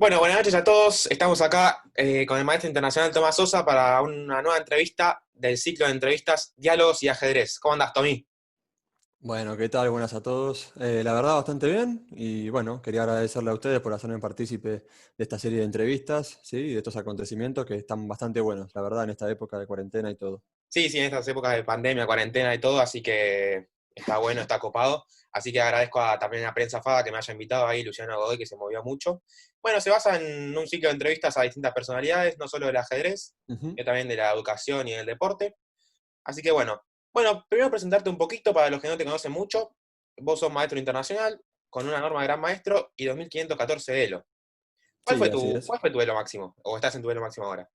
Bueno, buenas noches a todos. Estamos acá con el maestro internacional Tomás Sosa para una nueva entrevista del ciclo de entrevistas Diálogos y Ajedrez. ¿Cómo andás, Tommy? Bueno, ¿qué tal? Buenas a todos. La verdad, bastante bien. Y bueno, quería agradecerle a ustedes por hacerme partícipe de esta serie de entrevistas, ¿sí? Y de estos acontecimientos que están bastante buenos, la verdad, en esta época de cuarentena y todo. Sí, sí, en estas épocas de pandemia, cuarentena y todo, así que está bueno, está copado. Así que agradezco también a Prensa Fada que me haya invitado ahí, Luciano Godoy, que se movió mucho. Bueno, se basa en un ciclo de entrevistas a distintas personalidades, no solo del ajedrez, Ujú. sino también de la educación y del deporte. Así que bueno, primero presentarte un poquito para los que no te conocen mucho. Vos sos maestro internacional, con una norma de gran maestro y 2514 Elo. Sí, así es. ¿Cuál fue tu Elo máximo? ¿O estás en tu Elo máximo ahora?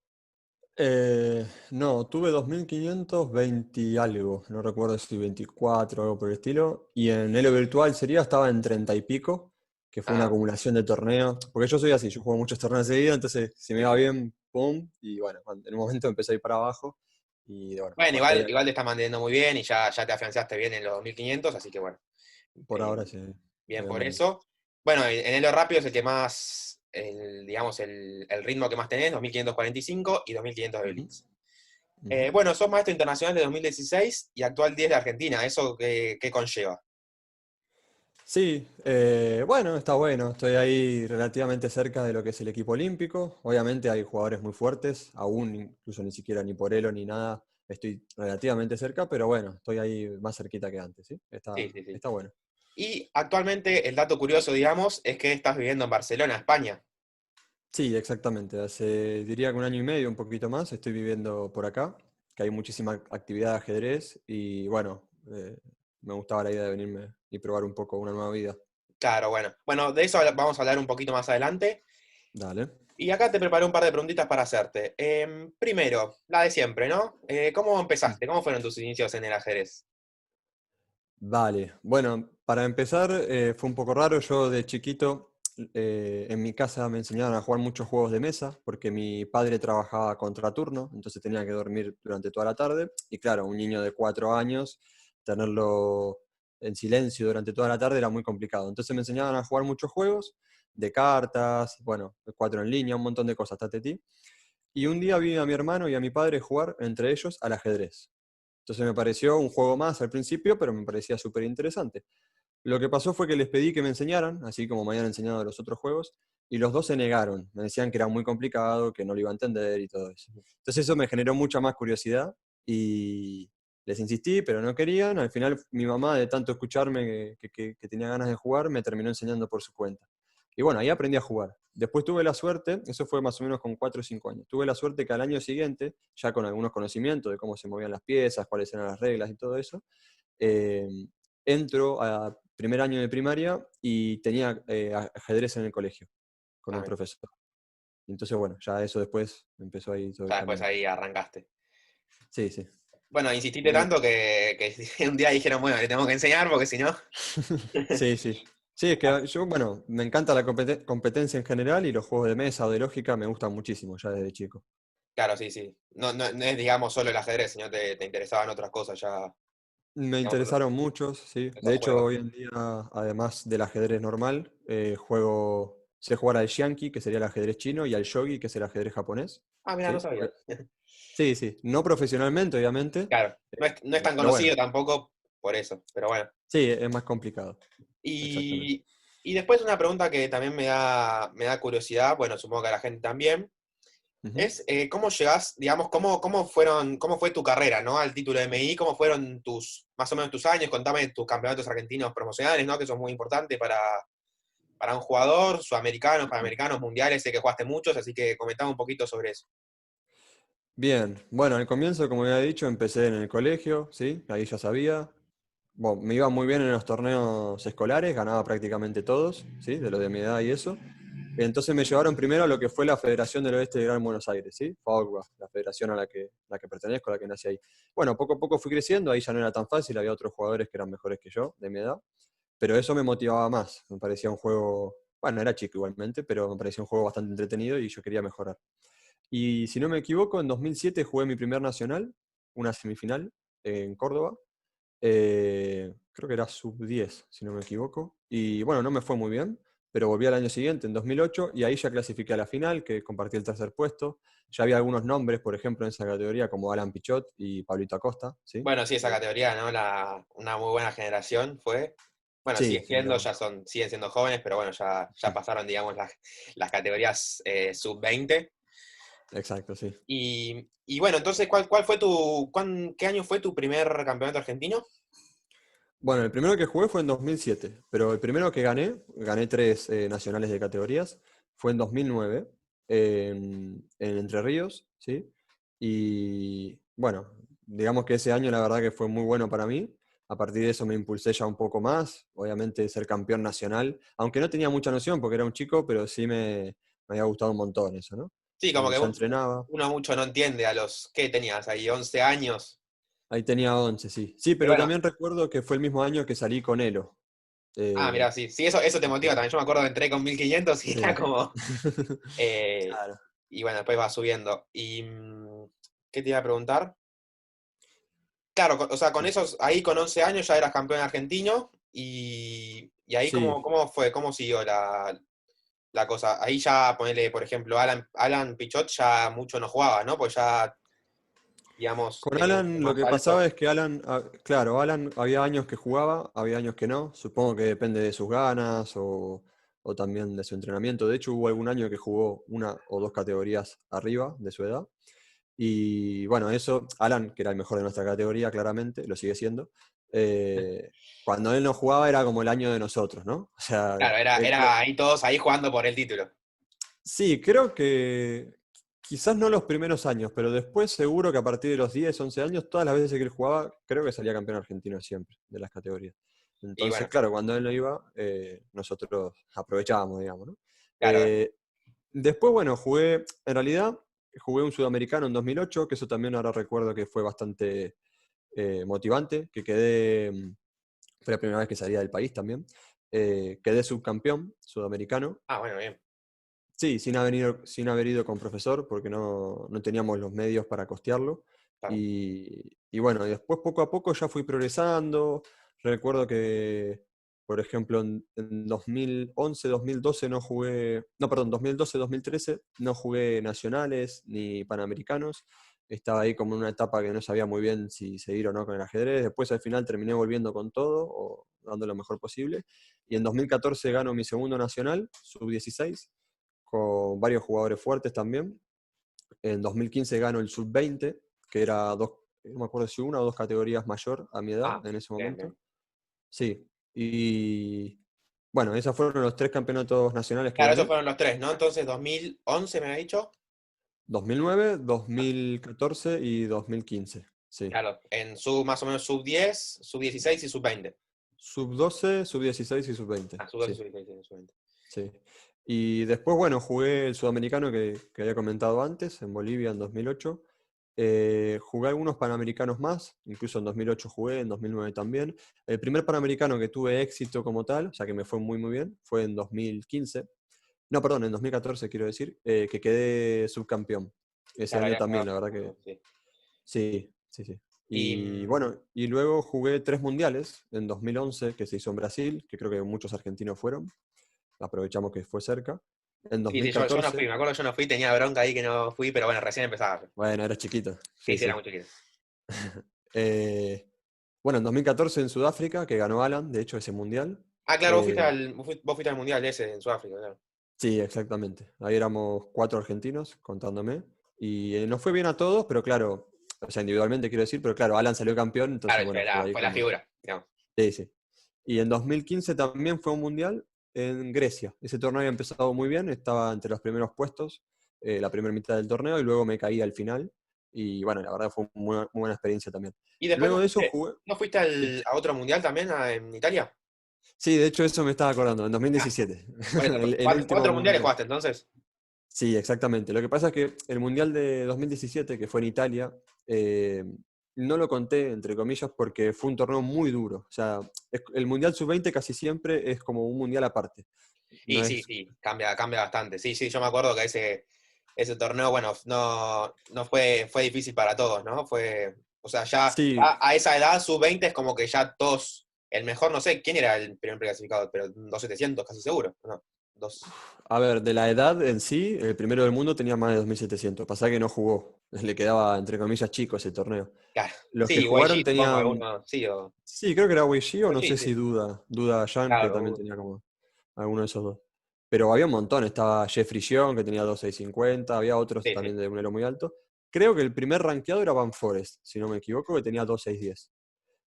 No, tuve 2520 y algo, no recuerdo si 24 o algo por el estilo. Y en Elo Virtual estaba en 30 y pico, que fue una Ah, acumulación de torneos. Porque yo soy así, yo juego muchos torneos seguidos, entonces si me va bien, pum. Y bueno, en un momento empecé a ir para abajo. Y bueno, bueno, bajé igual te está manteniendo muy bien y ya te afianzaste bien en los 2500, así que bueno, por eh, ahora, sí, bien voy por andando. eso. Bueno, en Elo rápido es el que más, digamos, el ritmo que más tenés, 2545 y 2500 de Ujú, Blitz. ujú. Bueno, sos maestro internacional de 2016 y actual 10 de Argentina. ¿Eso qué conlleva? Sí, bueno, está bueno. Estoy ahí relativamente cerca de lo que es el equipo olímpico. Obviamente hay jugadores muy fuertes, aún incluso ni siquiera ni por Elo ni nada. Estoy relativamente cerca, pero bueno, estoy ahí más cerquita que antes, ¿sí? Sí, Está, sí, sí. está bueno. Y actualmente el dato curioso, digamos, es que estás viviendo en Barcelona, España. Sí, exactamente. Hace, diría que un año y medio, un poquito más, estoy viviendo por acá, que hay muchísima actividad de ajedrez y bueno, me gustaba la idea de venirme y probar un poco una nueva vida. Claro, bueno. Bueno, de eso vamos a hablar un poquito más adelante. Dale. Y acá te preparé un par de preguntitas para hacerte. Primero, la de siempre, ¿no? ¿Cómo empezaste? ¿Cómo fueron tus inicios en el ajedrez? Vale, bueno, para empezar fue un poco raro. Yo de chiquito en mi casa me enseñaron a jugar muchos juegos de mesa porque mi padre trabajaba contraturno, entonces tenía que dormir durante toda la tarde. Y claro, un niño de 4 años, tenerlo en silencio durante toda la tarde era muy complicado. Entonces me enseñaban a jugar muchos juegos de cartas, bueno, de cuatro en línea, un montón de cosas, tateti. Y un día vi a mi hermano y a mi padre jugar entre ellos al ajedrez. Entonces me pareció un juego más al principio, pero me parecía súper interesante. Lo que pasó fue que les pedí que me enseñaran, así como me habían enseñado los otros juegos, y los dos se negaron. Me decían que era muy complicado, que no lo iba a entender y todo eso. Entonces eso me generó mucha más curiosidad y les insistí, pero no querían. Al final mi mamá, de tanto escucharme que tenía ganas de jugar, me terminó enseñando por su cuenta. Y bueno, ahí aprendí a jugar. Después tuve la suerte, eso fue más o menos con 4 o 5 años, tuve la suerte que al año siguiente, ya con algunos conocimientos de cómo se movían las piezas, cuáles eran las reglas y todo eso, eh, entro a primer año de primaria y tenía ajedrez en el colegio con Ah, un mira. profesor. Y entonces, bueno, ya eso después empezó ahí todo el Ya después camino. ahí arrancaste. Sí, sí. Bueno, insististe Muy- tanto que un día dijeron, bueno, le tengo que enseñar porque si no. Sí, sí. Sí, es que yo, bueno, me encanta la competencia en general y los juegos de mesa o de lógica me gustan muchísimo ya desde chico. Claro, sí, sí. No es, digamos, solo el ajedrez, sino te interesaban otras cosas ya, Me digamos, interesaron muchos, sí. De esos hecho, juegos. hoy en día, además del ajedrez normal, sé jugar al Xianqi, que sería el ajedrez chino, y al Shogi, que es el ajedrez japonés. Ah, mira, no ¿Sí? sabía. Sí, sí. No profesionalmente, obviamente. Claro, no es tan Pero bueno, conocido tampoco por eso, pero bueno. sí, es más complicado. Exactamente. Y, y después una pregunta que también me da curiosidad, bueno, supongo que a la gente también, Ujú. es cómo llegás, digamos, cómo fue tu carrera, ¿no? Al título de MI, cómo fueron más o menos tus años, contame tus campeonatos argentinos promocionales, ¿no? Que son muy importantes para un jugador, sudamericanos, panamericanos, mundiales, sé que jugaste muchos, así que comentame un poquito sobre eso. Bien, bueno, al comienzo, como ya he dicho, empecé en el colegio, ¿sí? Ahí ya sabía. Bueno, me iba muy bien en los torneos escolares, ganaba prácticamente todos, ¿sí? De lo de mi edad y eso. Entonces me llevaron primero a lo que fue la Federación del Oeste de Gran Buenos Aires, ¿sí? FAUGBA, la federación a la que pertenezco, a la que nací ahí. Bueno, poco a poco fui creciendo, ahí ya no era tan fácil, había otros jugadores que eran mejores que yo, de mi edad, pero eso me motivaba más, me parecía un juego, bueno, era chico igualmente, pero me parecía un juego bastante entretenido y yo quería mejorar. Y si no me equivoco, en 2007 jugué mi primer nacional, una semifinal en Córdoba, creo que era sub 10 si no me equivoco, y bueno, no me fue muy bien, pero volví al año siguiente, en 2008, y ahí ya clasifiqué a la final, que compartí el tercer puesto. Ya había algunos nombres, por ejemplo, en esa categoría, como Alan Pichot y Pablito Acosta, ¿sí? Bueno, sí, esa categoría, ¿no? Una muy buena generación fue. Bueno, Sí, siguen siendo, generó. siguen siendo jóvenes, pero bueno, ya pasaron, digamos, las categorías sub-20. Exacto, sí. Y bueno, entonces, ¿cuál fue qué año fue tu primer campeonato argentino? Bueno, el primero que jugué fue en 2007, pero el primero que gané tres nacionales de categorías, fue en 2009, en Entre Ríos, ¿sí? Y bueno, digamos que ese año la verdad que fue muy bueno para mí. A partir de eso me impulsé ya un poco más, obviamente ser campeón nacional, aunque no tenía mucha noción porque era un chico, pero sí me había gustado un montón eso, ¿no? Sí, como Y que ya entrenaba. uno mucho no entiende a ¿qué tenías ahí? 11 años. Ahí tenía 11, sí. Sí, Y pero bueno, también recuerdo que fue el mismo año que salí con Elo. mirá, Eh, sí, sí, eso te motiva también. Yo me acuerdo que entré con 1500 y era Sí. como. eh, Claro. y bueno, después va subiendo. ¿Qué te iba a preguntar? Claro, o sea, con esos, ahí con 11 años ya eras campeón argentino y ahí Sí, cómo fue, cómo siguió la cosa. Ahí ya ponele, por ejemplo, Alan Pichot ya mucho no jugaba, ¿no? Pues ya, digamos, con tenía que ser Alan lo más que pasaba alto. es que Alan, claro, Alan había años que jugaba, había años que no. Supongo que depende de sus ganas o también de su entrenamiento. De hecho, hubo algún año que jugó una o dos categorías arriba de su edad. Y bueno, eso, Alan, que era el mejor de nuestra categoría, claramente, lo sigue siendo. eh, Cuando él no jugaba era como el año de nosotros, ¿no? O sea, Claro, era ahí todos ahí jugando por el título. sí, creo que quizás no los primeros años, pero después seguro que a partir de los 10, 11 años, todas las veces que él jugaba, creo que salía campeón argentino siempre, de las categorías. Y Entonces, bueno, claro, cuando él no iba, nosotros aprovechábamos, digamos, ¿no? claro, Eh, Después, bueno, en realidad, jugué un sudamericano en 2008, que eso también ahora recuerdo que fue bastante motivante, que fue la primera vez que salía del país también. Quedé subcampeón sudamericano. bueno, bien, Sí, sin haber ido con profesor, porque no teníamos los medios para costearlo. claro. Y bueno, y después poco a poco ya fui progresando. Recuerdo que, por ejemplo, en 2011, 2012 no jugué, no, perdón, 2012, 2013 no jugué nacionales ni panamericanos. Estaba ahí como en una etapa que no sabía muy bien si seguir o no con el ajedrez. Después al final terminé volviendo con todo o dando lo mejor posible. Y en 2014 gano mi segundo nacional, sub-16 con varios jugadores fuertes también. En 2015 gano el sub-20, que era dos, no me acuerdo si una o dos categorías mayor a mi edad en ese Bien, momento. bien. Sí, y bueno, esos fueron los tres campeonatos nacionales que Claro, esos gané. fueron los tres, ¿no? Entonces, 2011 me ha dicho. 2009, 2014 y 2015. Sí. Claro, en más o menos sub-10, sub-16 y sub-20. Sub-12, sub-16 y sub-20. Sub-12, Sí, sub-16 y sub-20. sí. Y después, bueno, jugué el sudamericano que había comentado antes, en Bolivia en 2008. Jugué algunos panamericanos más, incluso en 2008 jugué, en 2009 también. El primer panamericano que tuve éxito como tal, o sea que me fue muy muy bien, fue en 2015. No, perdón, en 2014 quiero decir, que quedé subcampeón. Ese Claro, año había también, quedado la verdad que subcampeón, sí. sí, sí, sí. Y, Y bueno, y luego jugué tres mundiales en 2011, que se hizo en Brasil, que creo que muchos argentinos fueron. Aprovechamos que fue cerca. En sí, sí, yo no fui, 2014, me acuerdo que yo no fui, tenía bronca ahí que no fui, pero bueno, recién empezaba yo. bueno, era chiquito, Sí, sí, sí, era sí. muy chiquito. Eh, bueno, en 2014 en Sudáfrica, que ganó Alan, de hecho, ese mundial. Claro, Eh, vos fuiste al mundial ese en Sudáfrica, claro. sí, exactamente. Ahí éramos cuatro argentinos, contándome. Y nos fue bien a todos, pero claro, o sea, individualmente quiero decir, pero claro, Alan salió campeón, entonces Claro, bueno, quedó ahí fue la como... figura, digamos. Sí, sí. Y en 2015 también fue un mundial en Grecia. Ese torneo había empezado muy bien, estaba entre los primeros puestos, la primera mitad del torneo, y luego me caí al final. Y bueno, la verdad fue muy buena experiencia también. Y después Luego de eso jugué. no fuiste Sí. a otro mundial también en Italia. Sí, de hecho eso me estaba acordando, en Ah, 2017, por eso, el último cuatro mundiales mundial. jugaste entonces. Sí, exactamente. Lo que pasa es que el mundial de 2017, que fue en Italia, eh, no lo conté, entre comillas, porque fue un torneo muy duro. O sea, el mundial sub-20 casi siempre es como un mundial aparte. Y No sí, es... sí, cambia bastante. Sí, sí, yo me acuerdo que ese torneo, bueno, no fue difícil para todos, ¿no? O sea, ya Sí, a esa edad, sub-20 es como que ya todos, el mejor, no sé quién era el primer clasificado, pero 2.700 casi seguro, ¿no? A ver, de la edad en sí, el primero del mundo tenía más de 2.700. Pasa que no jugó. Le quedaba, entre comillas, chico ese torneo. Claro. Los que Sí, jugaron YG supongo tenían. alguno, sí, o... Sí, creo que era Wei Shi o no YG, sé sí. si Duda Yan, que también Claro, tenía como alguno de esos dos. Pero había un montón. Estaba Jeffrey Young, que tenía 2.650. Había otros sí, sí, también de un elo muy alto. Creo que el primer rankeado era Van Forest, si no me equivoco, que tenía 2.610.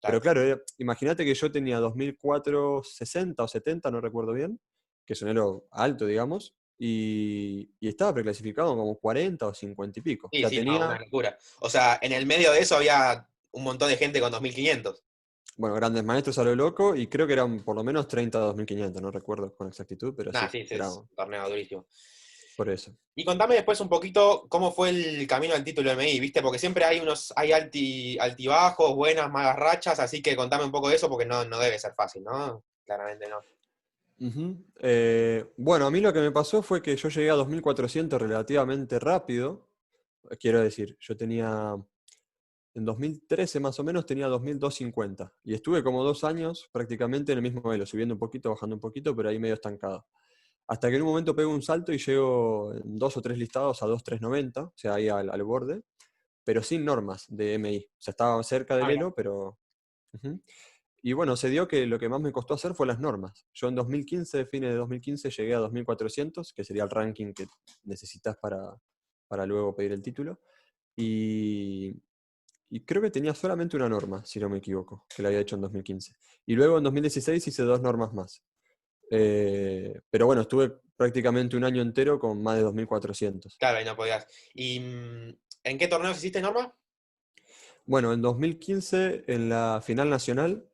Pero claro. claro, imagínate que yo tenía 2.460 o 70, no recuerdo bien, que es un elo alto, digamos, y estaba preclasificado como 40 o 50 y pico. O Sí, sea, sí, no, una tenía, locura. O sea, en el medio de eso había un montón de gente con 2500. bueno, grandes maestros a lo loco, y creo que eran por lo menos 30 a 2.500, no recuerdo con exactitud, pero Nada, sí, sí, sí, era es un torneo durísimo. por eso. Y contame después un poquito cómo fue el camino al título de MI, ¿viste? Porque siempre hay altibajos, buenas, malas rachas, así que contame un poco de eso porque no debe ser fácil, ¿no? Claramente no. Ujú. Bueno, a mí lo que me pasó fue que yo llegué a 2.400 relativamente rápido. Quiero decir, yo tenía, en 2013 más o menos tenía 2.250 y estuve como 2 años prácticamente en el mismo elo, subiendo un poquito, bajando un poquito, pero ahí medio estancado. Hasta que en un momento pego un salto y llego en 2 o 3 listados a 2.390, o sea, ahí al borde, pero sin normas de MI. O sea, estaba cerca Ah, del mira. elo, pero... Ujú. Y bueno, se dio que lo que más me costó hacer fue las normas. Yo en 2015, fines de 2015, llegué a 2.400, que sería el ranking que necesitas para luego pedir el título. Y, y creo que tenía solamente una norma, si no me equivoco, que la había hecho en 2015. Y luego en 2016 hice 2 normas más. Pero bueno, estuve prácticamente un año entero con más de 2.400. Claro, ahí no podías. ¿Y en qué torneos hiciste, Norma? Bueno, en 2015, en la final nacional,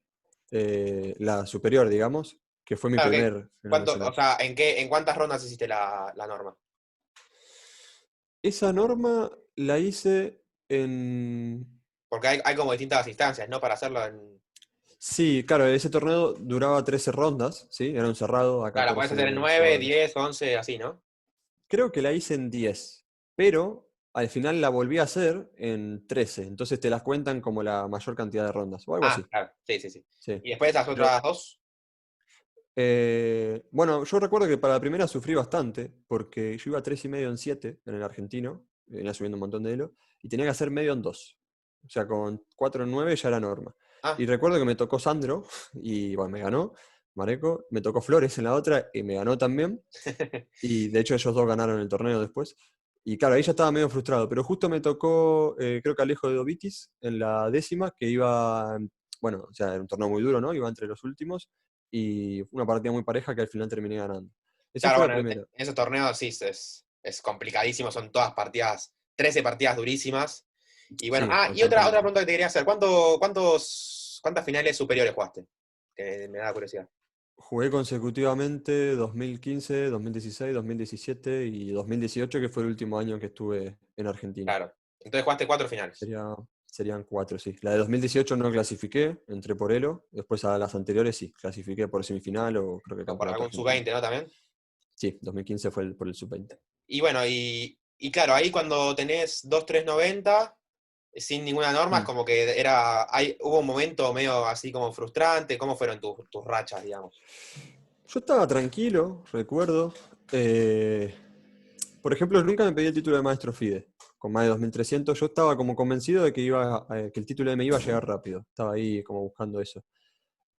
la superior, digamos, que fue mi Claro, primer final o nacional. sea, en cuántas rondas hiciste la norma? Esa norma la hice en... Porque hay como distintas instancias, ¿no? Para hacerlo en. Sí, claro, ese torneo duraba 13 rondas, ¿sí? Era un cerrado a Claro, la podés hacer en 14 9, jugadores. 10, 11, así, ¿no? Creo que la hice en 10, pero al final la volví a hacer en 13, entonces te las cuentan como la mayor cantidad de rondas, o algo Ah, así. claro, sí, sí, sí. Sí. Y después las Pero, otras dos. bueno, yo recuerdo que para la primera sufrí bastante, porque yo iba a 3,5 en 7 en el argentino, venía subiendo un montón de elo, y tenía que hacer medio en 2. O sea, con 4 en 9 ya era norma. Ah, Y recuerdo que me tocó Sandro, y bueno, me ganó, Mareco, me tocó Flores en la otra, y me ganó también. Y de hecho ellos dos ganaron el torneo después. Y claro, ahí ya estaba medio frustrado, pero justo me tocó, creo que Alejo de Dovitis en la décima, que iba, bueno, o sea, era un torneo muy duro, ¿no? Iba entre los últimos, y fue una partida muy pareja que al final terminé ganando. Esa claro, fue la bueno, en primera. esos torneos sí es complicadísimo, son todas partidas, 13 partidas durísimas. Y bueno, Sí, y otra constantemente. pregunta que te quería hacer, ¿cuántas finales superiores jugaste? Que me da curiosidad. Jugué consecutivamente 2015, 2016, 2017 y 2018, que fue el último año que estuve en Argentina. Claro. Entonces jugaste 4 finales. Serían 4, sí. La de 2018 no clasifiqué, entré por Elo. Después a las anteriores sí, clasifiqué por semifinal o creo que O por campeonato algún argentino. sub-20, ¿no? También. Sí, 2015 fue por el sub-20. Y bueno, y claro, ahí cuando tenés 2-3-90 sin ninguna norma, es Mm. como que hubo un momento medio así como frustrante. ¿Cómo fueron tus rachas, digamos? Yo estaba tranquilo, recuerdo. Eh, por ejemplo, nunca me pedí el título de maestro FIDE. Con más de 2.300 yo estaba como convencido de que el título de me iba a llegar rápido. Estaba ahí como buscando eso.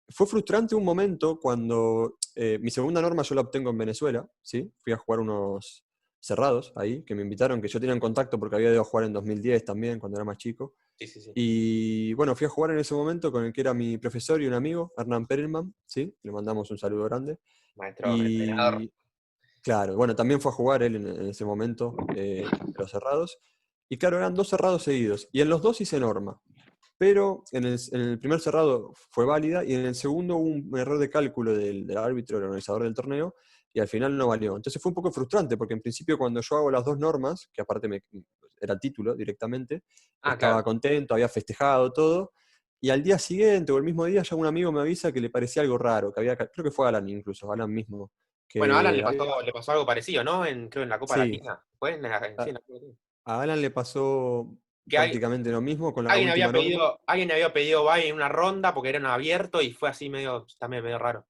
Fue frustrante un momento cuando mi segunda norma yo la obtengo en Venezuela, ¿sí? Fui a jugar unos cerrados ahí, que me invitaron, que yo tenía en contacto porque había ido a jugar en 2010 también, cuando era más chico. Sí, sí, sí. Y bueno, fui a jugar en ese momento con el que era mi profesor y un amigo, Hernán Perelman, ¿sí? Le mandamos un saludo grande. Maestro entrenador. Y claro, bueno, también fue a jugar él en ese momento, los cerrados. Y claro, eran 2 cerrados seguidos. Y en los dos hice norma. Pero en el primer cerrado fue válida y en el segundo hubo un error de cálculo del árbitro, el organizador del torneo, y al final no valió. Entonces fue un poco frustrante porque en principio cuando yo hago las 2 normas, que aparte era título directamente, Ah, claro. estaba contento, había festejado todo, y al día siguiente o el mismo día ya un amigo me avisa que le parecía algo raro, creo que fue Alan incluso, Alan mismo, Bueno, a Alan le que había, pasó, le pasó algo parecido, ¿no? Creo en la Copa sí, Latina. ¿Fue sí, a, en la Copa Latina. a Alan le pasó Que prácticamente lo mismo con la última norma. alguien había pedido bye en una ronda porque era un abierto y fue así medio, también medio raro.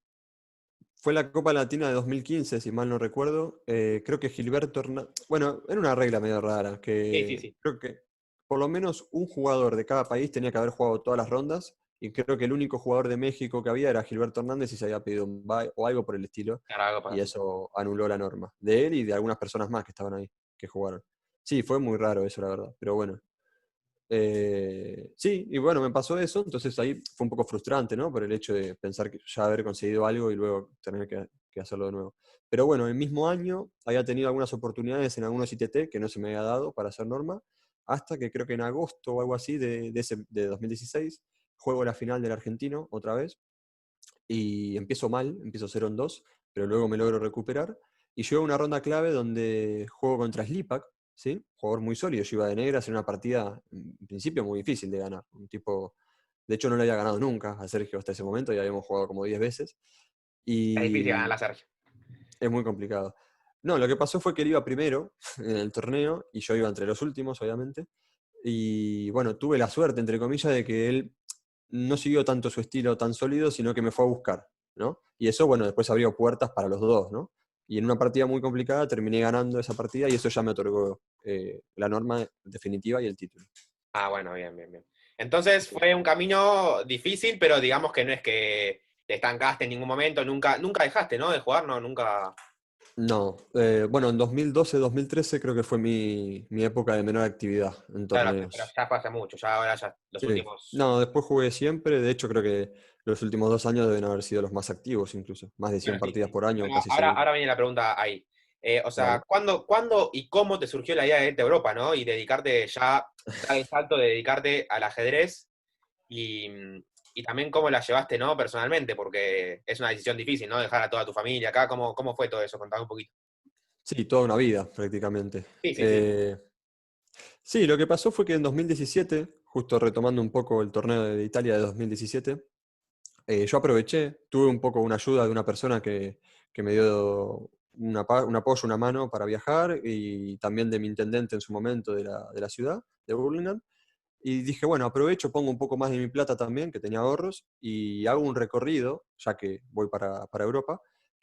fue la Copa Latina de 2015, si mal no recuerdo. Creo que Gilberto Hernández. Bueno, era una regla medio rara, Sí, sí, que sí. creo que por lo menos un jugador de cada país tenía que haber jugado todas las rondas. Y creo que el único jugador de México que había era Gilberto Hernández y se había pedido un bye o algo por el estilo. Claro, algo Y así. eso anuló la norma. De él y de algunas personas más que estaban ahí, que jugaron. Sí, fue muy raro eso, la verdad. Pero bueno. Sí, y bueno, me pasó eso, entonces ahí fue un poco frustrante, ¿no? Por el hecho de pensar que ya haber conseguido algo y luego tener que hacerlo de nuevo. Pero bueno, el mismo año había tenido algunas oportunidades en algunos ITT que no se me había dado para hacer norma, hasta que creo que en agosto o algo así de 2016 juego la final del Argentino otra vez y empiezo mal, empiezo 0-2, pero luego me logro recuperar y llego a una ronda clave donde juego contra Slipak, ¿sí? Jugador muy sólido, yo iba de negras en una partida en principio muy difícil de ganar, un tipo, de hecho no le había ganado nunca a Sergio hasta ese momento, ya habíamos jugado como 10 veces Es difícil ganar y la Sergio. es muy complicado. No, lo que pasó fue que él iba primero en el torneo y yo iba entre los últimos, obviamente. Y bueno, tuve la suerte, entre comillas, de que él no siguió tanto su estilo tan sólido, sino que me fue a buscar, ¿no? Y eso, bueno, después abrió puertas para los dos, ¿no? Y en una partida muy complicada terminé ganando esa partida y eso ya me otorgó la norma definitiva y el título. Ah, bueno, bien, bien, bien. Entonces Sí. fue un camino difícil, pero digamos que no es que te estancaste en ningún momento, nunca dejaste, ¿no? De jugar, no, nunca. No, bueno, en 2012, 2013 creo que fue mi época de menor actividad en Claro, pero torneos. ya fue hace mucho, ya ahora ya los Sí. últimos. No, después jugué siempre, de hecho creo que los últimos 2 años deben haber sido los más activos incluso, más de 100 Bueno, sí, partidas sí. por año, Bueno, casi ahora, seguro. ahora viene la pregunta ahí. O sea, Dale. ¿cuándo y cómo te surgió la idea de irte a Europa, ¿no? Y dedicarte ya, dar el salto de dedicarte al ajedrez y, y también cómo la llevaste, ¿no? Personalmente, porque es una decisión difícil, ¿no? Dejar a toda tu familia acá. ¿Cómo fue todo eso? Contame un poquito. Sí, toda una vida prácticamente. Sí, sí, sí. Eh, sí, lo que pasó fue que en 2017, justo retomando un poco el torneo de Italia de 2017, yo aproveché, tuve un poco una ayuda de una persona que me dio un apoyo, una mano para viajar y también de mi intendente en su momento de la ciudad, de Burlingame. Y dije, bueno, aprovecho, pongo un poco más de mi plata también, que tenía ahorros, y hago un recorrido, ya que voy para Europa,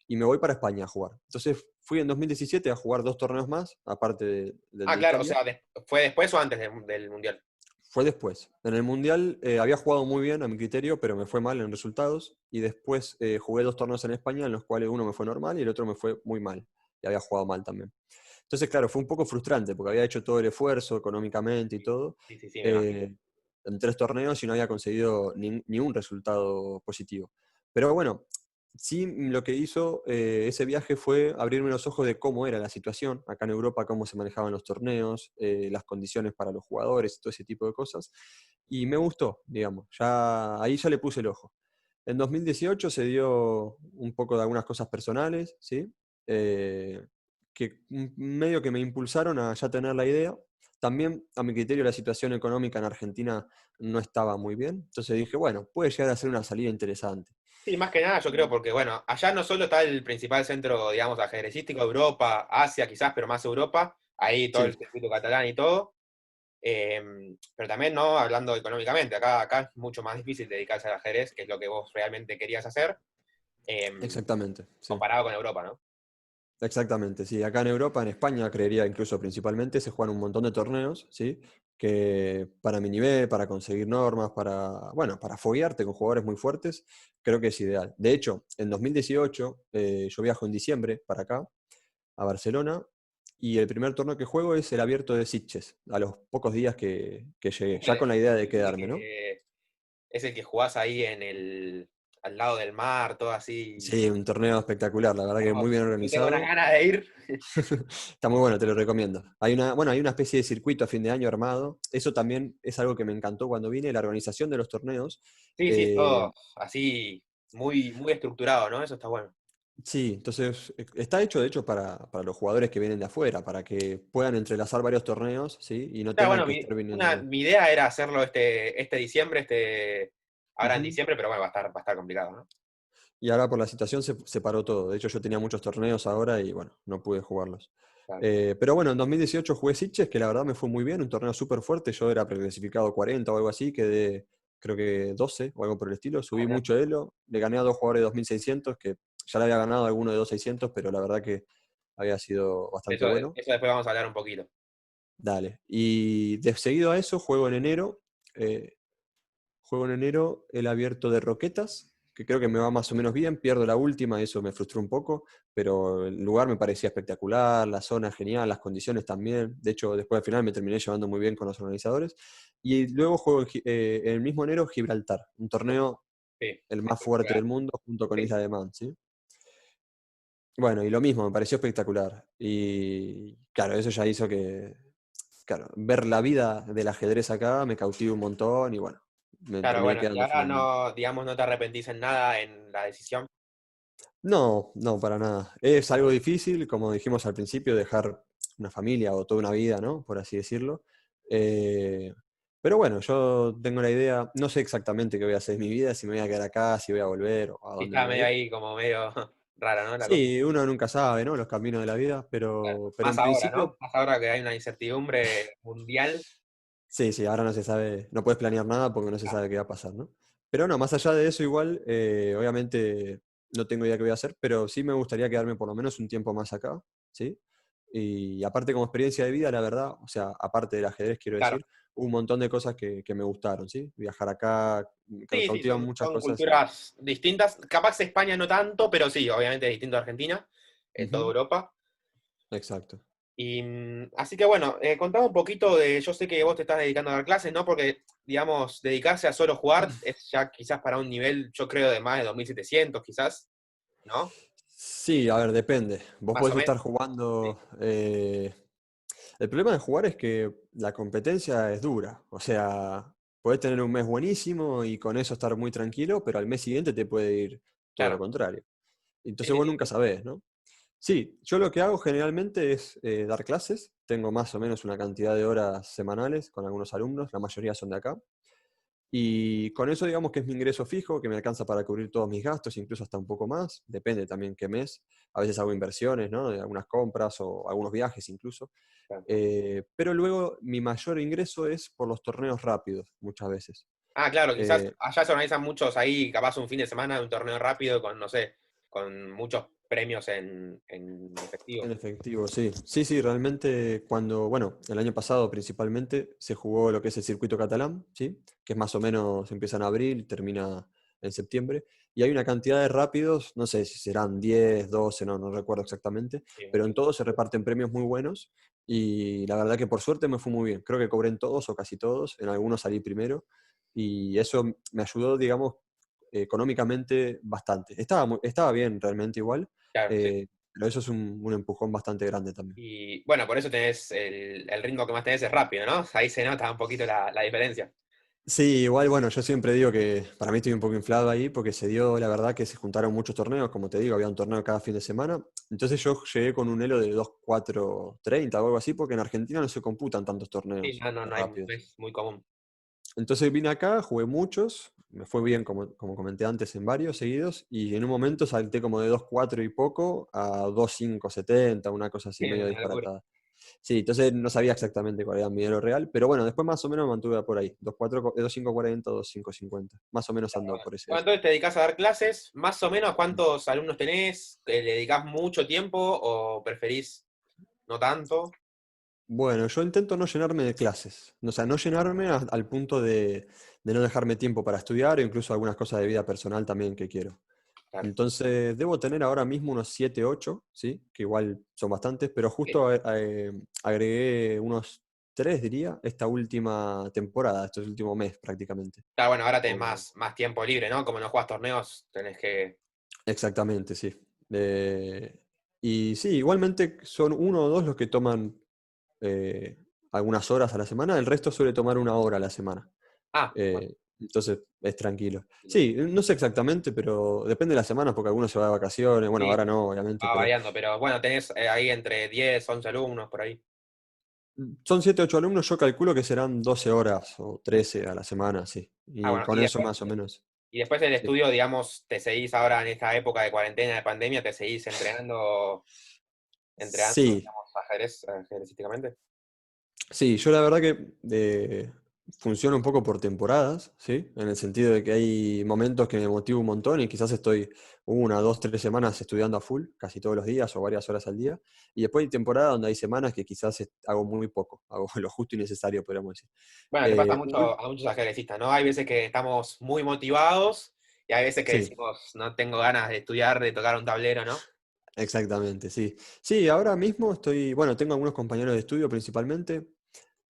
y me voy para España a jugar. Entonces fui en 2017 a jugar 2 torneos más, aparte del Ah, de claro, o Italia. sea, ¿fue después o antes del Mundial? Fue después. En el Mundial había jugado muy bien a mi criterio, pero me fue mal en resultados. Y después jugué 2 torneos en España, en los cuales uno me fue normal y el otro me fue muy mal. Y había jugado mal también. Entonces, claro, fue un poco frustrante porque había hecho todo el esfuerzo económicamente y todo Sí, sí, sí, me imagino. eh, en 3 torneos y no había conseguido ni un resultado positivo. Pero bueno, sí lo que hizo ese viaje fue abrirme los ojos de cómo era la situación acá en Europa, cómo se manejaban los torneos, las condiciones para los jugadores y todo ese tipo de cosas. Y me gustó, digamos, ahí ya le puse el ojo. En 2018 se dio un poco de algunas cosas personales, ¿sí? Eh, que medio que me impulsaron a ya tener la idea. También, a mi criterio, la situación económica en Argentina no estaba muy bien. Entonces dije, bueno, puede llegar a ser una salida interesante. Sí, más que nada yo creo porque, bueno, allá no solo está el principal centro, digamos, ajedrecístico, Europa, Asia quizás, pero más Europa, ahí todo el Sí, circuito catalán y todo, pero también, ¿no? Hablando económicamente, acá es mucho más difícil dedicarse al ajedrez, que es lo que vos realmente querías hacer, em, exactamente, sí. comparado con Europa, ¿no? Exactamente, sí. Acá en Europa, en España, creería incluso principalmente, se juegan un montón de torneos, ¿sí? Que para mi nivel, para conseguir normas, bueno, para foguearte con jugadores muy fuertes, creo que es ideal. De hecho, en 2018, yo viajo en diciembre para acá, a Barcelona, y el primer torneo que juego es el Abierto de Sitges, a los pocos días que llegué, ya con la idea de Es el quedarme, ¿no? que, es el que jugás ahí al lado del mar, todo así. Sí, un torneo espectacular, la verdad que muy Hermoso. bien Yo tengo una organizado. gana de ir. Está muy bueno, te lo recomiendo. Bueno, hay una especie de circuito a fin de año armado. Eso también es algo que me encantó cuando vine, la organización de los torneos. Sí, sí, Eh, todo así, muy estructurado, ¿no? Eso está bueno. sí, entonces está hecho de hecho para los jugadores que vienen de afuera, para que puedan entrelazar varios torneos, ¿sí? Y no Claro, tengan bueno, que estar viniendo. mi idea era hacerlo este diciembre, ahora en Ujú. diciembre, pero bueno, va a estar complicado, ¿no? Y ahora por la situación se paró todo. De hecho, yo tenía muchos torneos ahora y bueno, no pude jugarlos. Claro. Pero bueno, en 2018 jugué Sitges, que la verdad me fue muy bien, un torneo súper fuerte. Yo era preclasificado 40 o algo así, quedé creo que 12 o algo por el estilo. Ah, Subí mirá. mucho elo, le gané a 2 jugadores de 2600, que Ya le había ganado alguno de 2.600, pero la verdad que había sido bastante bueno. Eso después vamos a hablar un poquito. Dale. Y de seguido a eso, eh, juego en enero el abierto de Roquetas, que creo que me va más o menos bien. Pierdo la última, y eso me frustró un poco, pero el lugar me parecía espectacular, la zona genial, las condiciones también. De hecho, después al final me terminé llevando muy bien con los organizadores. Y luego juego en el mismo enero Gibraltar, un torneo Sí, el más fuerte espectacular. del mundo junto con Sí. Isla de Man, ¿sí? Bueno, y lo mismo, me pareció espectacular. Y claro, eso ya hizo que, claro, ver la vida del ajedrez acá me cautivó un montón y bueno, me Claro, terminé bueno, y quedando ahora finalmente. no, digamos, no te arrepentís en nada en la decisión. No, no, para nada. Es algo difícil, como dijimos al principio, dejar una familia o toda una vida, ¿no? Por así decirlo. Eh, pero bueno, yo tengo la idea, no sé exactamente qué voy a hacer en mi vida, si me voy a quedar acá, si voy a volver o a Sí, dónde me está voy a medio ir. ahí, como medio rara, ¿no? La cosa. Sí, uno nunca sabe, ¿no? Los caminos de la vida, Claro. pero Más en ahora, ¿no? principio, Más ahora que hay una incertidumbre mundial. sí, sí, ahora no se sabe, no puedes planear nada porque no se sabe qué va a pasar, ¿no? Pero no, más allá de eso, igual, obviamente no tengo idea qué voy a hacer, pero sí me gustaría quedarme por lo menos un tiempo más acá, ¿sí? Y aparte como experiencia de vida, la verdad, o sea, aparte del ajedrez, quiero Claro. decir, hubo un montón de cosas que me gustaron, ¿sí? Viajar acá, me Sí, sí, cautivan muchas son cosas. culturas distintas. Capaz España no tanto, pero sí, obviamente es distinto a Argentina, en toda Ujú, Europa. exacto. Y así que bueno, contame un poquito de, yo sé que vos te estás dedicando a dar clases, ¿no? Porque, digamos, dedicarse a solo jugar es ya quizás para un nivel, yo creo, de más de 2700 quizás, ¿no? Sí, a ver, depende. Vos Más o podés menos. estar Sí, jugando. El problema de jugar es que la competencia es dura. O sea, podés tener un mes buenísimo y con eso estar muy tranquilo, pero al mes siguiente te puede ir todo lo claro. contrario. Sí, Entonces sí, vos sí, nunca sí. sabés, ¿no? Sí, yo lo que hago generalmente es dar clases. Tengo más o menos una cantidad de horas semanales con algunos alumnos, la mayoría son de acá. Y con eso digamos que es mi ingreso fijo, que me alcanza para cubrir todos mis gastos, incluso hasta un poco más, depende también qué mes. A veces hago inversiones, ¿no? De algunas compras o algunos viajes incluso. Claro. Pero luego mi mayor ingreso es por los torneos rápidos, muchas veces. Ah, claro, quizás Eh, allá se organizan muchos ahí, capaz un fin de semana de un torneo rápido con, no sé, con muchos premios en en efectivo. efectivo, sí. Sí, sí, realmente cuando, bueno, el año pasado principalmente se jugó lo que es el circuito catalán, ¿sí? Que es más o menos, empieza en abril y termina en septiembre. Y hay una cantidad de rápidos, no sé si serán 10, 12, no recuerdo exactamente, Sí, pero en muchísimo. todos se reparten premios muy buenos y la verdad que por suerte me fue muy bien. Creo que cobré en todos o casi todos, en algunos salí primero y eso me ayudó, digamos, económicamente bastante. Estaba bien realmente igual. Claro, sí. eh, pero eso es un empujón bastante grande también. Y bueno, por eso tenés el ritmo que más tenés es rápido, ¿no? Ahí se nota un poquito la diferencia. Sí, igual, bueno, yo siempre digo que para mí estoy un poco inflado ahí porque se dio, la verdad, que se juntaron muchos torneos, como te digo, había un torneo cada fin de semana. Entonces yo llegué con un elo de 2.430 o algo así, porque en Argentina no se computan tantos Sí, torneos no, no, no hay, no rápidos. es muy común. Entonces vine acá, jugué muchos, me fue bien, como comenté antes, en varios seguidos, y en un momento salté como de 2.4 y poco a 2.570, una cosa así medio Una locura. disparatada. Sí, entonces no sabía exactamente cuál era mi dinero real, pero bueno, después más o menos me mantuve por ahí, 2.540, 2.550, más o menos ando por ese Bueno, eso. entonces te dedicás a dar clases, más o menos ¿cuántos alumnos tenés? ¿Le dedicás mucho tiempo o preferís no tanto? Bueno, yo intento no llenarme de clases, o sea, no llenarme al punto de no dejarme tiempo para estudiar o incluso algunas cosas de vida personal también que quiero. Claro. Entonces, debo tener ahora mismo unos 7 8, ¿sí? Que igual son bastantes, pero justo agregué unos 3 diría, esta última temporada, este último mes prácticamente. Claro, bueno, ahora tenés Eh, más tiempo libre, ¿no? Como no jugás torneos, tenés que. exactamente, sí. Y sí, igualmente son uno o dos los que toman eh, algunas horas a la semana, el resto suele tomar una hora a la semana. Ah, bueno, Entonces es tranquilo. Sí, no sé exactamente, pero depende de la semana porque algunos se van de vacaciones. Bueno, sí, ahora no, obviamente, va pero variando, pero bueno, tenés ahí entre 10 11 alumnos por ahí. son 7 8 alumnos, yo calculo que serán 12 horas o 13 a la semana, sí. Ah, Y bueno, con eso más o menos. y después el Sí, estudio, digamos, te seguís ahora en esta época de cuarentena, de pandemia, te seguís entrenando, sí, digamos, ajedrezísticamente. sí, yo la verdad que funciona un poco por temporadas, ¿sí? En el sentido de que hay momentos que me motivo un montón y quizás estoy 1, 2, 3 semanas estudiando a full, casi todos los días o varias horas al día. Y después hay temporadas donde hay semanas que quizás hago muy poco, hago lo justo y necesario, podríamos decir. Bueno, le pasa Un mucho a muchos ajedrecistas, ¿no? Hay veces que estamos muy motivados y hay veces que Sí, decimos, no tengo ganas de estudiar, de tocar un tablero, ¿no? exactamente, sí. Sí, ahora mismo bueno, tengo algunos compañeros de estudio principalmente.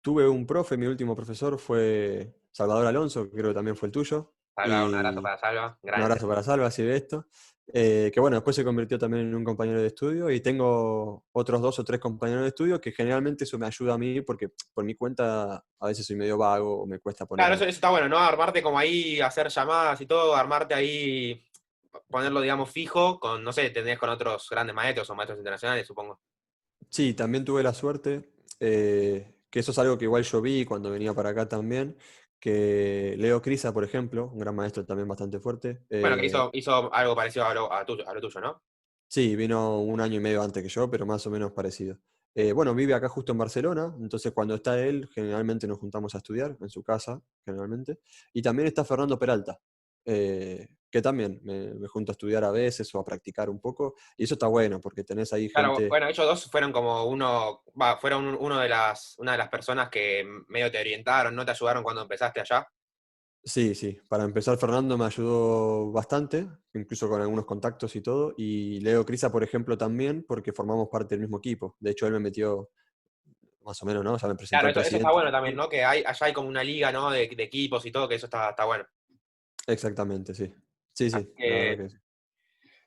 Tuve un profe, mi último profesor fue Salvador Alonso, que creo que también fue el tuyo. Salva, un abrazo Y para Salva, un grande. abrazo para Salva, si ve esto. Que bueno, después se convirtió también en un compañero de estudio y tengo otros 2 o 3 compañeros de estudio que generalmente eso me ayuda a mí porque por mi cuenta a veces soy medio vago o me cuesta Claro, eso ponerme. está bueno, ¿no? Armarte como ahí, hacer llamadas y todo, armarte ahí, ponerlo, digamos, fijo, con, no sé, tendrías con otros grandes maestros o maestros internacionales, supongo. Sí, también tuve la suerte, que eso es algo que igual yo vi cuando venía para acá también, que Leo Crisa, por ejemplo, un gran maestro también bastante fuerte, Bueno, que hizo algo parecido a lo tuyo, ¿no? sí, vino un año y medio antes que yo, pero más o menos parecido. Bueno, vive acá justo en Barcelona, entonces cuando está él, generalmente nos juntamos a estudiar en su casa, generalmente. Y también está Fernando Peralta, que también me junto a estudiar a veces o a practicar un poco. Y eso está bueno, porque tenés ahí Claro, gente. bueno, ellos dos fueron como fueron una de las personas que medio te orientaron, ¿no? Te ayudaron cuando empezaste allá. Sí, sí. Para empezar, Fernando me ayudó bastante, incluso con algunos contactos y todo. Y Leo Crisa, por ejemplo, también, porque formamos parte del mismo equipo. De hecho, él me metió, más o menos, ¿no? O sea, me presentó Claro, al eso está presidente bueno del también, club. ¿no? Que allá hay como una liga, ¿no? De equipos y todo, que eso está bueno. Exactamente, sí. Sí, Así sí, la verdad que, que sí.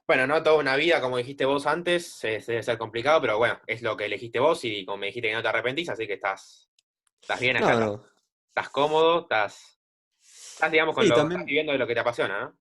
bueno, no toda una vida, como dijiste vos antes, debe ser complicado, pero bueno, es lo que elegiste vos y como me dijiste que no te arrepentís, así que estás bien allá, No, no. estás cómodo, digamos, Sí, estás también. viviendo de lo que te apasiona, ¿no?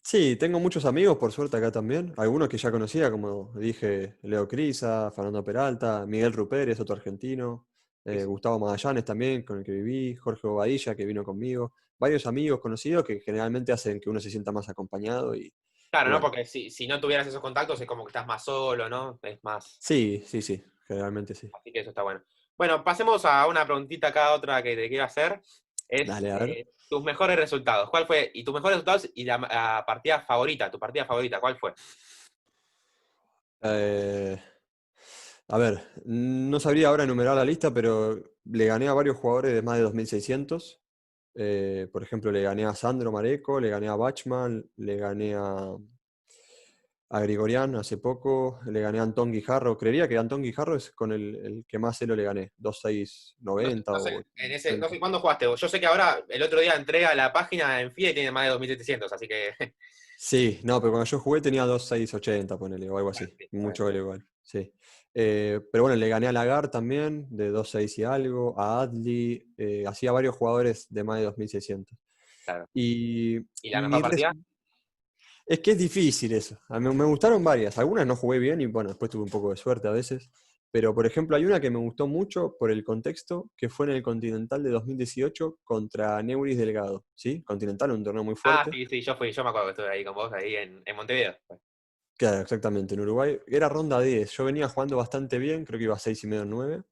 Sí, tengo muchos amigos, por suerte, acá también. Algunos que ya conocía, como dije, Leo Crisa, Fernando Peralta, Miguel Rupert, es otro argentino, Sí, sí. Gustavo Magallanes también, con el que viví, Jorge Bobadilla, que vino conmigo. Varios amigos conocidos que generalmente hacen que uno se sienta más acompañado y Claro, ¿no? bueno. Porque si no tuvieras esos contactos es como que estás más solo, ¿no? Es más. Sí, sí, sí, generalmente sí. Así que eso está bueno. Bueno, pasemos a una preguntita acá, otra que te quiero hacer. Es Dale, a ver. tus mejores resultados. ¿Cuál fue? Y tus mejores resultados y la partida favorita, tu partida favorita, ¿cuál fue? Eh, a ver, no sabría ahora enumerar la lista, pero le gané a varios jugadores de más de 2600. Por ejemplo, le gané a Sandro Mareco, le gané a Bachmann, le gané a Grigorian hace poco, le gané a Antón Guijarro. Creería que Antón Guijarro es con el que más celo le gané, No, 2690 no sé, o no 80. sé cuándo jugaste. Yo sé que ahora, el otro día entré a la página en FIA y tiene más de 2700, así que. Sí, no, pero cuando yo jugué tenía 2680, ponele, o algo Bueno, así. sí, está bien. Mucho igual, sí. Pero bueno, le gané a Lagar también, de 26 y algo, a Adli, hacía varios jugadores de más de 2600. Claro. Y ¿Y la mejor mi res- partida? es que es difícil eso. A mí me gustaron varias. Algunas no jugué bien y bueno, después tuve un poco de suerte a veces. Pero por ejemplo, hay una que me gustó mucho por el contexto, que fue en el Continental de 2018 contra Neuris Delgado. ¿Sí? Continental, un torneo muy Ah, fuerte. sí, sí, yo me acuerdo que estuve ahí con vos, ahí en Montevideo. Claro, exactamente, en Uruguay. Era ronda 10. Yo venía jugando bastante bien, creo que iba 6,5 en 9.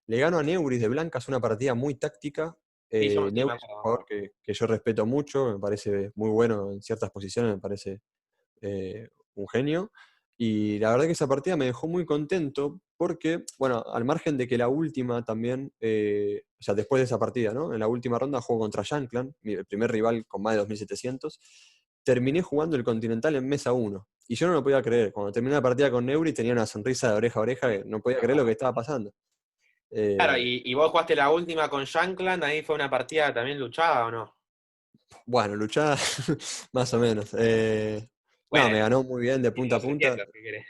Le gano a Neuris de Blancas, una partida muy táctica. Sí, me Neuris es un acuerdo, me jugador acuerdo. que yo respeto mucho, me parece muy bueno en ciertas posiciones, me parece un genio. Y la verdad que esa partida me dejó muy contento porque, bueno, al margen de que la última también, o sea, después de esa partida, ¿no? En la última ronda juego contra Shankland, el primer rival con más de 2700. Terminé jugando el Continental en mesa uno. Y yo no lo podía creer. Cuando terminé la partida con Neuri tenía una sonrisa de oreja a oreja que no podía Me creer lo que acuerdo. estaba pasando. Claro, Eh, y vos jugaste la última con Shankland, ahí fue una partida también luchada, ¿o no? bueno, luchaba más o menos. No, Bueno, me ganó muy bien de tiene punta a dos punta. 600, si querés.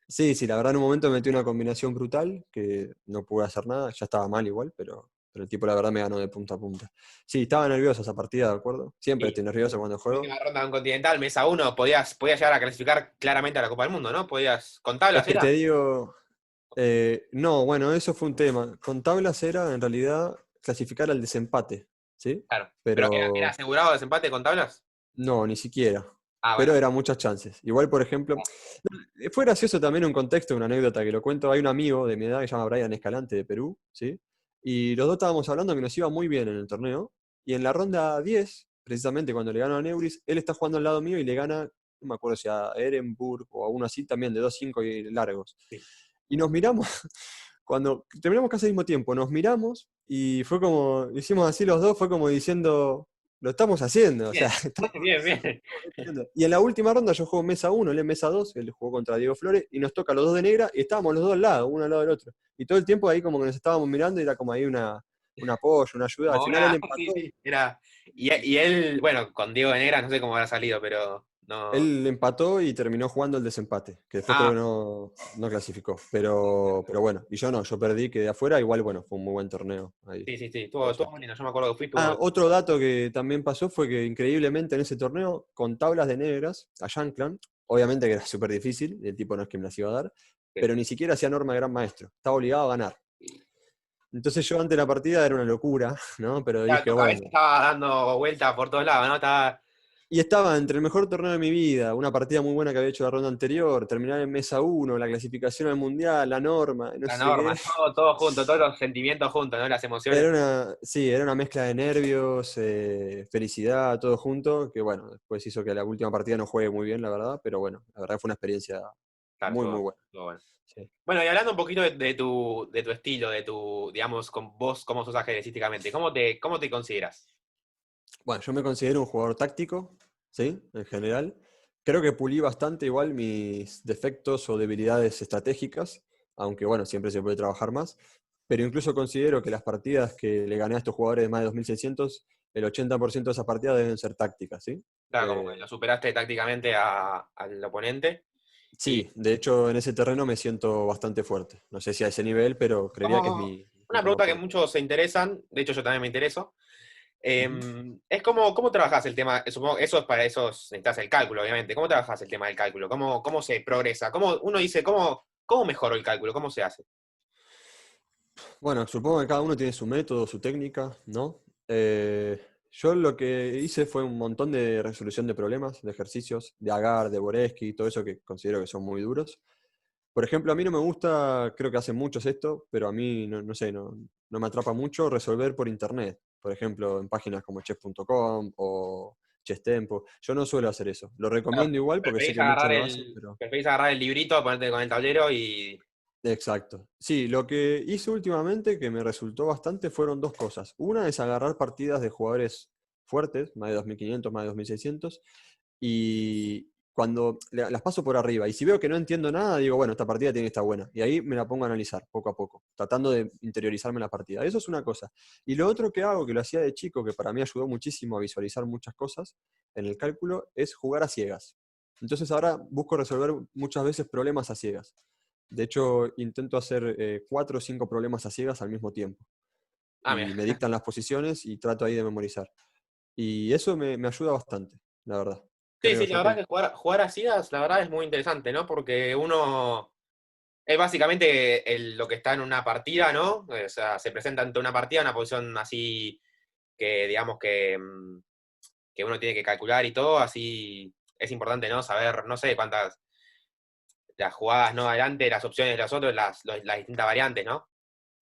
Sí, sí, la verdad en un momento metí una combinación brutal que no pude hacer nada, ya estaba mal igual, pero el tipo la verdad me ganó de punta a punta. Sí, estaba nervioso esa partida, ¿de acuerdo? Siempre Sí, estoy nervioso cuando juego. última ronda de un Continental, mesa uno podías llegar a clasificar claramente a la Copa del Mundo, ¿no? Con Es tablas que te era. digo, no, bueno, eso fue un tema. Con tablas era en realidad clasificar al desempate, ¿sí? Claro. ¿Pero era Pero asegurado desempate con tablas? no, ni siquiera. Ah, Pero bueno. eran muchas chances. Igual, por ejemplo, fue gracioso también un contexto, una anécdota que lo cuento. Hay un amigo de mi edad que se llama Brian Escalante de Perú, ¿sí? Y los dos estábamos hablando que nos iba muy bien en el torneo. Y en la ronda 10, precisamente cuando le ganó a Neuris, él está jugando al lado mío y le gana, no me acuerdo si a Ehrenburg o a uno así también, de 2-5 y largos. Sí. Y nos miramos, cuando terminamos casi al mismo tiempo, nos miramos y fue como, hicimos así los dos, fue como diciendo, lo estamos haciendo, o sea, Bien, estamos bien, bien. haciendo. Y en la última ronda yo juego mesa 1, él en mesa 2, él jugó contra Diego Flores, y nos toca a los dos de negra, y estábamos los dos al lado, uno al lado del otro. Y todo el tiempo ahí como que nos estábamos mirando y era como ahí un apoyo, una ayuda. Al Como final él una, sí, empató. sí, era. Y él, bueno, con Diego de Negra no sé cómo habrá salido, pero no. Él empató y terminó jugando el desempate, que después creo Ah, que no clasificó. Pero bueno, y yo no, yo perdí, quedé afuera, igual bueno, fue un muy buen torneo ahí. sí, sí, sí, Todo estuvo eso. muy lindo. Yo me acuerdo que fui, Ah, estuvo. otro dato que también pasó fue que increíblemente en ese torneo, con tablas de negras, a Shankland, obviamente que era súper difícil, el tipo no es que me las iba a dar, pero ni siquiera hacía norma de gran maestro, estaba obligado a ganar. Entonces yo ante la partida era una locura, ¿no? Pero Ya, dije, tu cabeza bueno. estaba dando vueltas por todos lados, ¿no? Estaba. Y estaba entre el mejor torneo de mi vida, una partida muy buena que había hecho la ronda anterior, terminar en mesa 1, la clasificación al mundial, la norma, no La sé qué. norma, todo junto, todos los sentimientos juntos, ¿no? Las emociones. Sí, era una mezcla de nervios, felicidad, todo junto, que bueno, después hizo que la última partida no juegue muy bien, la verdad, pero bueno, la verdad fue una experiencia Claro, muy, muy buena. estuvo bueno. Sí. Bueno, y hablando un poquito de tu estilo, digamos, con vos, cómo sos ajedrecísticamente, ¿cómo te consideras? Bueno, yo me considero un jugador táctico, ¿sí? En general. Creo que pulí bastante igual mis defectos o debilidades estratégicas, aunque bueno, siempre se puede trabajar más. Pero incluso considero que las partidas que le gané a estos jugadores de más de 2600, el 80% de esas partidas deben ser tácticas, ¿sí? Claro, como que lo superaste tácticamente al oponente. Y Sí, de hecho en ese terreno me siento bastante fuerte. No sé si a ese nivel, pero creería que es como mi una punto más pregunta que fuerte. muchos se interesan, de hecho yo también me intereso, Ujú. es cómo trabajas el tema, supongo eso es para eso necesitas el cálculo, obviamente. ¿Cómo trabajas el tema del cálculo? ¿Cómo se progresa? Uno dice, ¿cómo mejoro el cálculo? ¿Cómo se hace? Bueno, supongo que cada uno tiene su método, su técnica, ¿no? Yo lo que hice fue un montón de resolución de problemas, de ejercicios, de Agar, de Boreski, todo eso que considero que son muy duros. Por ejemplo, a mí no me gusta, creo que hacen muchos esto, pero a mí no sé, no me atrapa mucho resolver por internet. Por ejemplo, en páginas como chess.com o chesstempo. Yo no suelo hacer eso. Lo Claro, recomiendo igual porque sé preferís que muchos agarrar lo hacen, el, pero... preferís agarrar el librito, ponerte con el tablero y. Exacto. Sí, lo que hice últimamente que me resultó bastante fueron dos cosas. Una es agarrar partidas de jugadores fuertes, más de 2500, más de 2600, y cuando las paso por arriba, y si veo que no entiendo nada, digo, bueno, esta partida tiene que estar buena. Y ahí me la pongo a analizar poco a poco, tratando de interiorizarme en la partida. Eso es una cosa. Y lo otro que hago, que lo hacía de chico, que para mí ayudó muchísimo a visualizar muchas cosas en el cálculo, es jugar a ciegas. Entonces ahora busco resolver muchas veces problemas a ciegas. De hecho, intento hacer 4 o 5 problemas a ciegas al mismo tiempo. Ah, mira. Y me dictan las posiciones y trato ahí de memorizar. Y eso me ayuda bastante, la verdad. Sí, Creo sí, la yo verdad que... que jugar así, la verdad es muy interesante, ¿no? Porque uno es básicamente lo que está en una partida, ¿no? O sea, se presenta ante una partida, una posición así que, digamos, que uno tiene que calcular y todo, así es importante, ¿no? Saber, no sé cuántas, las jugadas, ¿no? Adelante, las opciones de los otros, las distintas variantes, ¿no?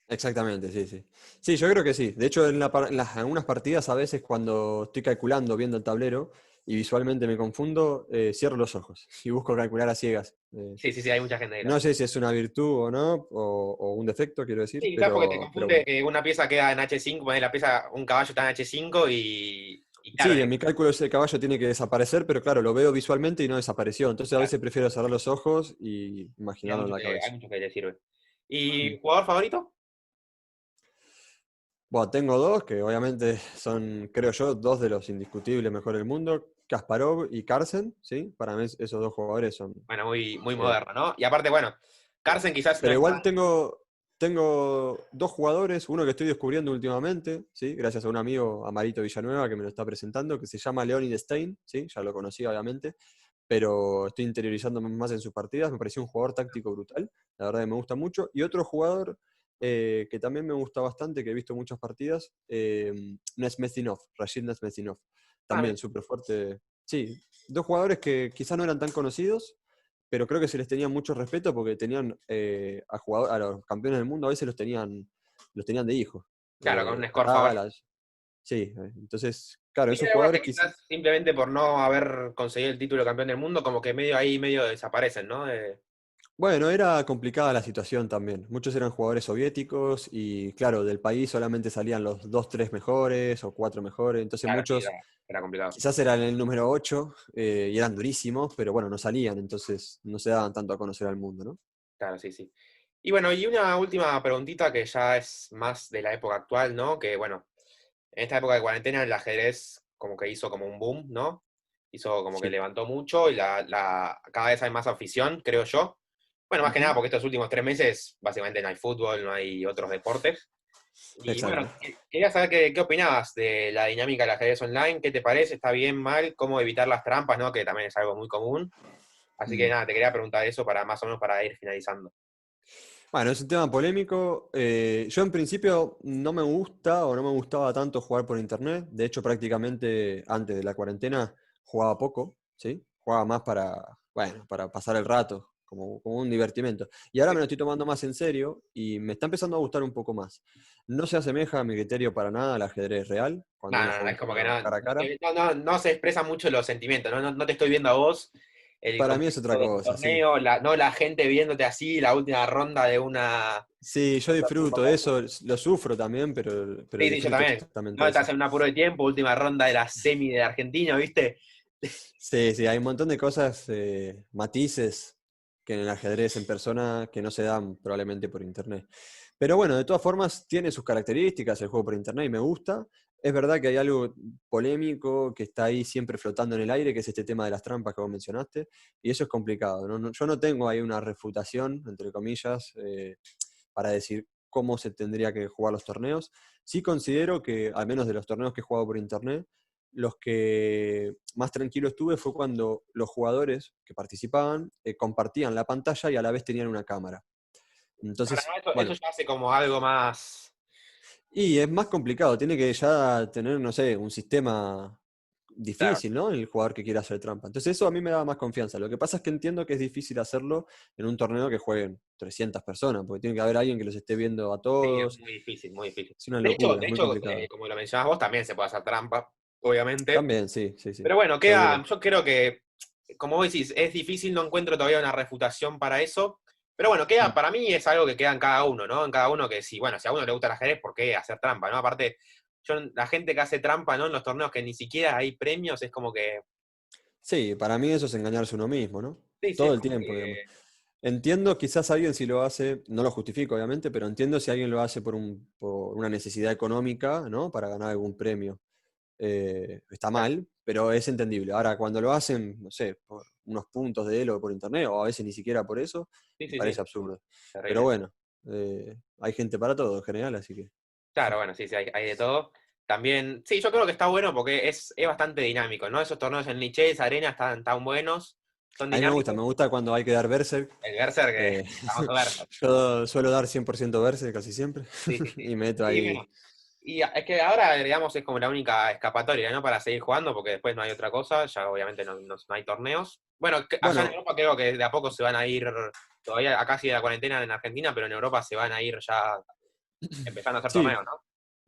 Exactamente, sí, sí. Sí, yo creo que sí. De hecho, en algunas partidas a veces cuando estoy calculando, viendo el tablero y visualmente me confundo, cierro los ojos y busco calcular a ciegas. Sí, sí, sí, hay mucha gente que lo No hace. sé si es una virtud o no, o un defecto, quiero decir, Sí, quizás porque te pero confunde bueno. que una pieza queda en H5, poner la pieza, un caballo está en H5 y claro, Sí, en mi cálculo ese caballo tiene que desaparecer, pero claro, lo veo visualmente y no desapareció. Entonces a claro, veces prefiero cerrar los ojos y y hay imaginarlo en mucho la que, hay cabeza. mucho que le sirve. ¿Y Mm. jugador favorito? Bueno, tengo dos que obviamente son, creo yo, dos de los indiscutibles mejores del mundo, Kasparov y Carlsen, ¿sí? Para mí esos dos jugadores son... Bueno, muy, muy eh, moderno, ¿no? Y aparte, bueno, Carlsen quizás no pero es igual tan. tengo dos jugadores, uno que estoy descubriendo últimamente, ¿sí? Gracias a un amigo, Amarito Villanueva, que me lo está presentando, que se llama Leonid Stein, ¿sí? Ya lo conocí obviamente, pero estoy interiorizándome más en sus partidas. Me pareció un jugador táctico brutal, la verdad que me gusta mucho. Y otro jugador que también me gusta bastante, que he visto muchas partidas, Nesmetinov, Rashid Nesmetinov. Ah, También súper fuerte. Sí, dos jugadores que quizás no eran tan conocidos, pero creo que se les tenía mucho respeto porque tenían a los campeones del mundo, a veces los tenían los tenían de hijos. Claro, con un score favorable. Nadal, sí, entonces, claro, Sí, esos hay algunos jugadores que quizás. quizás simplemente por no haber conseguido el título de campeón del mundo, como que medio ahí, medio desaparecen, ¿no? Bueno, era complicada la situación también. Muchos eran jugadores soviéticos y, claro, del país solamente salían los dos, tres mejores o cuatro mejores. Entonces Claro, sí, muchos era complicado. quizás eran el número 8 y eran durísimos, pero bueno, no salían, entonces no se daban tanto a conocer al mundo, ¿no? Claro, sí, sí. Y bueno, y una última preguntita que ya es más de la época actual, ¿no? Que bueno, en esta época de cuarentena el ajedrez como que hizo como un boom, ¿no? Hizo como que Sí. levantó mucho y cada vez hay más afición, creo yo. Bueno, más que nada Ujú. porque estos últimos 3 meses básicamente no hay fútbol, no hay otros deportes. Y bueno, Exacto. quería saber qué opinabas de la dinámica del ajedrez online, qué te parece, está bien, mal, cómo evitar las trampas, ¿no? Que también es algo muy común. Así que Mm. nada, te quería preguntar eso para más o menos para ir finalizando. Bueno, es un tema polémico. Yo en principio no me gusta o no me gustaba tanto jugar por internet. De hecho, prácticamente antes de la cuarentena jugaba poco, ¿sí? Jugaba más bueno, para pasar el rato, como un divertimento. Y ahora me lo estoy tomando más en serio y me está empezando a gustar un poco más. No se asemeja a mi criterio para nada al ajedrez real, cuando No, uno no, no, juega es un como que torneo no, cara a cara. no se expresan mucho los sentimientos, ¿no? No te estoy viendo a vos, el Para mí es otra contexto del cosa, sí. torneo, no la gente viéndote así, la última ronda de una... Sí, yo disfruto eso, lo sufro también, pero Sí, sí, yo disfruto también. exactamente No, estás eso. en un apuro de tiempo, última ronda de la semi de Argentina, ¿viste? Sí, sí, hay un montón de cosas, matices que en el ajedrez en persona que no se dan probablemente por internet. Pero bueno, de todas formas tiene sus características el juego por internet y me gusta. Es verdad que hay algo polémico que está ahí siempre flotando en el aire, que es este tema de las trampas que vos mencionaste, y eso es complicado, ¿no? Yo no tengo ahí una refutación, entre comillas, para decir cómo se tendría que jugar los torneos. Sí considero que, al menos de los torneos que he jugado por internet, los que más tranquilo estuve fue cuando los jugadores que participaban compartían la pantalla y a la vez tenían una cámara. Claro, Entonces, no, eso bueno, ya hace como algo más... y es más complicado, tiene que ya tener, no sé, un sistema Claro. difícil, ¿no? El jugador que quiera hacer trampa. Entonces eso a mí me da más confianza. Lo que pasa es que entiendo que es difícil hacerlo en un torneo que jueguen 300 personas, porque tiene que haber alguien que los esté viendo a Sí, es todos. muy difícil, muy difícil. Es una locura, De es muy hecho complicado. como lo mencionabas vos, también se puede hacer trampa, obviamente. También, sí, sí, sí, Pero bueno, seguro. yo creo que, como vos decís, es difícil, no encuentro todavía una refutación para eso. Pero bueno, Mm. para mí es algo que queda en cada uno, ¿no? En cada uno que si, bueno, si a uno le gusta el ajedrez, ¿por qué hacer trampa, no? Aparte, la gente que hace trampa, ¿no? En los torneos que ni siquiera hay premios, es como que, Sí, para mí eso es engañarse uno mismo, ¿no? sí, sí, Todo es el como tiempo, digamos. que, Entiendo quizás alguien si lo hace, no lo justifico obviamente, pero entiendo si alguien lo hace por una necesidad económica, ¿no? Para ganar algún premio. Está claro, mal, pero es entendible. Ahora, cuando lo hacen, no sé, por unos puntos de elo por internet, o a veces ni siquiera por eso, sí, me sí, parece sí, absurdo. Pero terrible. bueno, hay gente para todo en general, así que. Claro, bueno, sí, sí, hay de todo. También, sí, yo creo que está bueno porque es bastante dinámico, ¿no? Esos torneos en Lichess, Arena están tan bunos, son A mí dinámicos. me gusta cuando hay que dar Berserk. El Berserk, eh, famoso Berserk. yo suelo dar 100% Berserk casi siempre, Sí, sí, y sí. meto Y bueno, ahí. y es que ahora, digamos, es como la única escapatoria, ¿no? Para seguir jugando, porque después no hay otra cosa, ya obviamente no hay torneos. Bueno, allá en Bueno, Europa creo que de a poco se van a ir, todavía acá sigue la cuarentena en Argentina, pero en Europa se van a ir ya empezando a hacer sí, torneos, ¿no?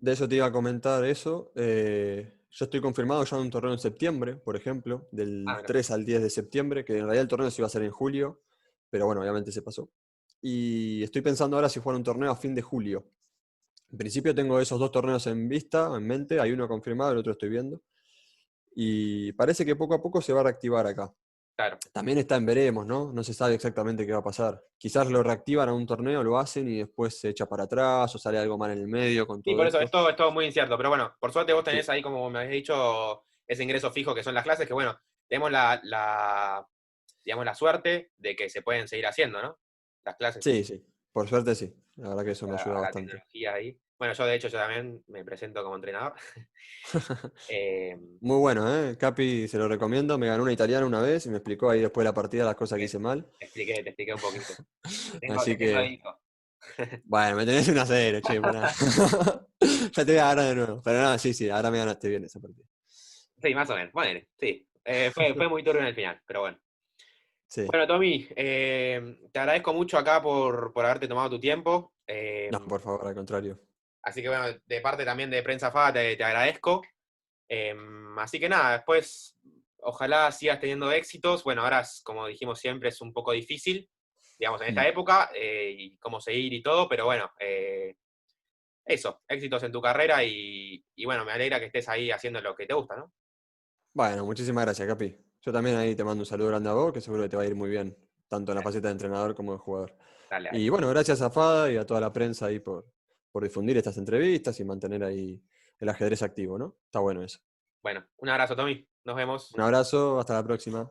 de eso te iba a comentar eso. Yo estoy confirmado ya en un torneo en septiembre, por ejemplo, Ah, del mira. 3 al 10 de septiembre, que en realidad el torneo se iba a hacer en julio, pero bueno, obviamente se pasó. Y estoy pensando ahora si jugar un torneo a fin de julio. En principio tengo esos dos torneos en vista, en mente, hay uno confirmado, el otro estoy viendo. Y parece que poco a poco se va a reactivar acá. Claro. También está en veremos, ¿no? No se sabe exactamente qué va a pasar. Quizás lo reactivan a un torneo, lo hacen y después se echa para atrás o sale algo mal en el medio con Sí, todo por eso esto. es todo muy incierto, pero bueno, por suerte vos Sí, tenés ahí, como me habéis dicho, ese ingreso fijo que son las clases, que bueno, tenemos digamos, la suerte de que se pueden seguir haciendo, ¿no? Las clases, sí, sí. Por suerte sí. La verdad que eso me ayuda a la bastante. tecnología ahí. Bueno, yo de hecho yo también me presento como entrenador. Eh, Muy bueno, ¿eh? Capi, se lo recomiendo. Me ganó una italiana una vez y me explicó ahí después de la partida las cosas que hice mal. te expliqué un poquito. Así Te tengo de que, hijo. bueno, me tenés una cero, che, pará. Ya te voy a ganar de nuevo. Pero no, sí, sí, ahora me ganaste bien esa partida. Sí, más o menos. Bueno, sí. Fue muy turbio en el final, pero bueno. Sí. Bueno, Tommy, te agradezco mucho acá por haberte tomado tu tiempo. No, por favor, al contrario. Así que bueno, de parte también de Prensa FA te agradezco. Así que nada, después ojalá sigas teniendo éxitos. Bueno, ahora, como dijimos siempre, es un poco difícil, digamos, en esta Mm. época, y cómo seguir y todo, pero bueno, eso, éxitos en tu carrera y bueno, me alegra que estés ahí haciendo lo que te gusta, ¿no? Bueno, muchísimas gracias, Capi. Yo también ahí te mando un saludo grande a vos, que seguro que te va a ir muy bien, tanto en la faceta de entrenador como de jugador. Dale, Y dale. bueno, gracias a Fada y a toda la prensa ahí por difundir estas entrevistas y mantener ahí el ajedrez activo, ¿no? Está bueno eso. Bueno, un abrazo, Tommy. Nos Un vemos. abrazo, hasta la próxima.